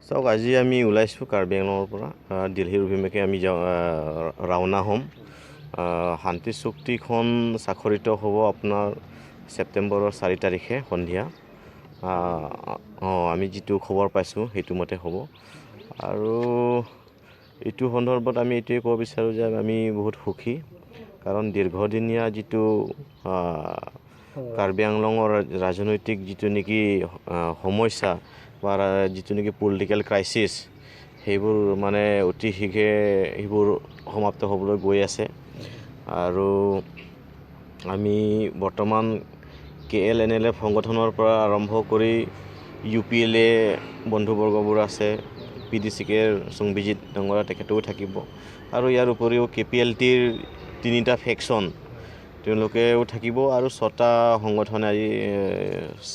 চাওক আজি আমি ওলাইছোঁ কাৰ্বি আংলঙৰ পৰা দিল্লীৰ অভিমুখে আমি ৰাওনা হ'ম। শান্তি চুক্তিখন স্বাক্ষৰিত হ'ব আপোনাৰ ছেপ্টেম্বৰৰ 4 তাৰিখে সন্ধিয়া। আমি যিটো খবৰ পাইছোঁ সেইটো মতে হ'ব। আৰু এইটো সন্দৰ্ভত আমি এইটোৱে ক'ব বিচাৰোঁ যে আমি বহুত সুখী, কাৰণ দীৰ্ঘদিনীয়া যিটো কাৰ্বি আংলঙৰ ৰাজনৈতিক যিটো নেকি সমস্যা বা যিটো নেকি পলিটিকেল ক্ৰাইচিছ, সেইবোৰ মানে অতি শীঘ্ৰে সেইবোৰ সমাপ্ত হ'বলৈ গৈ আছে। আৰু আমি বৰ্তমান KLNLF সংগঠনৰ পৰা আৰম্ভ কৰি UPLA বন্ধুবৰ্গবোৰ আছে, PDCKৰ সংবিজিত ডাঙৰীয়া তেখেতেও থাকিব, আৰু ইয়াৰ উপৰিও KPLTৰ 3টা ফেকশ্যন তেওঁলোকেও থাকিব, আৰু 6টা সংগঠনে আজি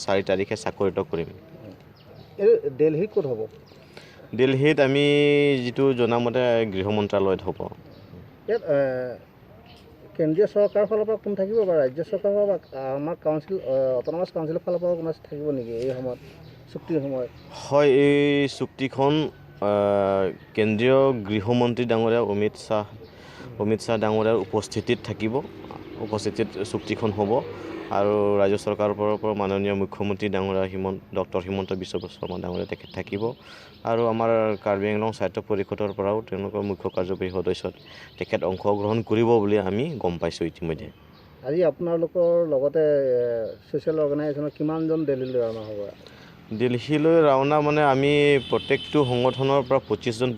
4 তাৰিখে স্বাক্ষৰিত কৰিম। দিল্লীত ক'ত হ'ব? দিল্লীত আমি যিটো জনামতে গৃহ মন্ত্ৰালয়ত হ'ব। ইয়াত কেন্দ্ৰীয় চৰকাৰৰ ফালৰ পৰা কোন থাকিব বা ৰাজ্য চৰকাৰৰ বা আমাৰ কাউন্সিল অট'নমাছ কাউন্সিলৰ ফালৰ পৰা কোন থাকিব নেকি এই সময়ত, চুক্তিৰ সময়ত? হয়, এই চুক্তিখন কেন্দ্ৰীয় গৃহমন্ত্ৰী ডাঙৰীয়া অমিত শ্বাহ ডাঙৰীয়াৰ উপস্থিতিত উপস্থিতিত চুক্তিখন হ'ব। আৰু ৰাজ্য চৰকাৰৰ পৰা মাননীয় মুখ্যমন্ত্ৰী ডাঙৰীয়া ডক্টৰ হিমন্ত বিশ্ব শৰ্মা ডাঙৰীয়া তেখেত থাকিব, আৰু আমাৰ কাৰ্বি আংলং স্বায়ত্ত পৰিষদৰ পৰাও তেওঁলোকৰ মুখ্য কাৰ্যবাহী সদস্য তেখেত অংশগ্ৰহণ কৰিব বুলি আমি গম পাইছোঁ ইতিমধ্যে। আজি আপোনালোকৰ লগতে ছ'চিয়েল অৰ্গেনাইজেশ্যনৰ কিমানজন দিল্লীলৈ ৰাওনা হ'ব? দিল্লীলৈ ৰাওনা মানে আমি প্ৰত্যেকটো সংগঠনৰ পৰা 25জন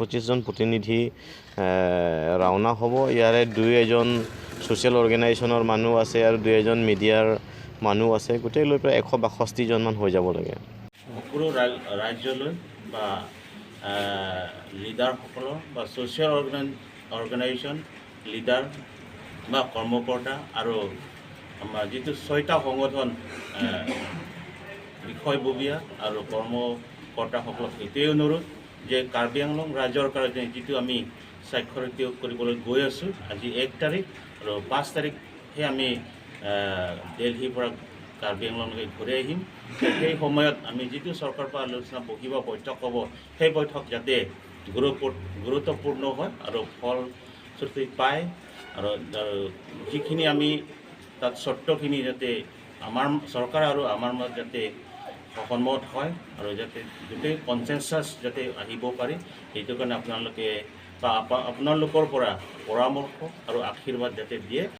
প্ৰতিনিধি ৰাওনা হ'ব। ইয়াৰে 2-1জন ছ'চিয়েল অৰ্গেনাইজেশ্যনৰ মানুহ আছে আৰু 2-1জন মিডিয়াৰ মানুহ আছে। গোটেই লৈ প্ৰায় 162জনমান হৈ যাব লাগে। সকলো ৰাজ্যলৈ বা লিডাৰসকলৰ বা ছ'চিয়েল অৰ্গেনাইজেশ্যন লিডাৰ বা কৰ্মকৰ্তা আৰু আমাৰ যিটো 6টা সংগঠন বিষয়ববীয়া আৰু কৰ্মকৰ্তাসকলক এইটোৱে অনুৰোধ যে কাৰ্বি আংলং ৰাজ্যৰ কাৰণে যিটো আমি স্বাক্ষৰিত কৰিবলৈ গৈ আছোঁ, আজি 1 তাৰিখ আৰু 5 তাৰিখে আমি দিল্লীৰ পৰা কাৰ্বি আংলঙলৈ ঘূৰি আহিম। সেই সময়ত আমি যিটো চৰকাৰৰ পৰা আলোচনা বহিব, বৈঠক হ'ব, সেই বৈঠক যাতে গুৰুত্বপূৰ্ণ হয় আৰু ফলশ্ৰুতি পায়, আৰু যিখিনি আমি তাত চৰ্তখিনি যাতে আমাৰ চৰকাৰ আৰু আমাৰ মাজত যাতে সন্মত হয়, আৰু যাতে গোটেই কনচেনচাছ যাতে আহিব পাৰি, সেইটো কাৰণে আপোনালোকে বা আপোনালোকৰ পৰা পৰামৰ্শ আৰু আশীৰ্বাদ যাতে দিয়ে।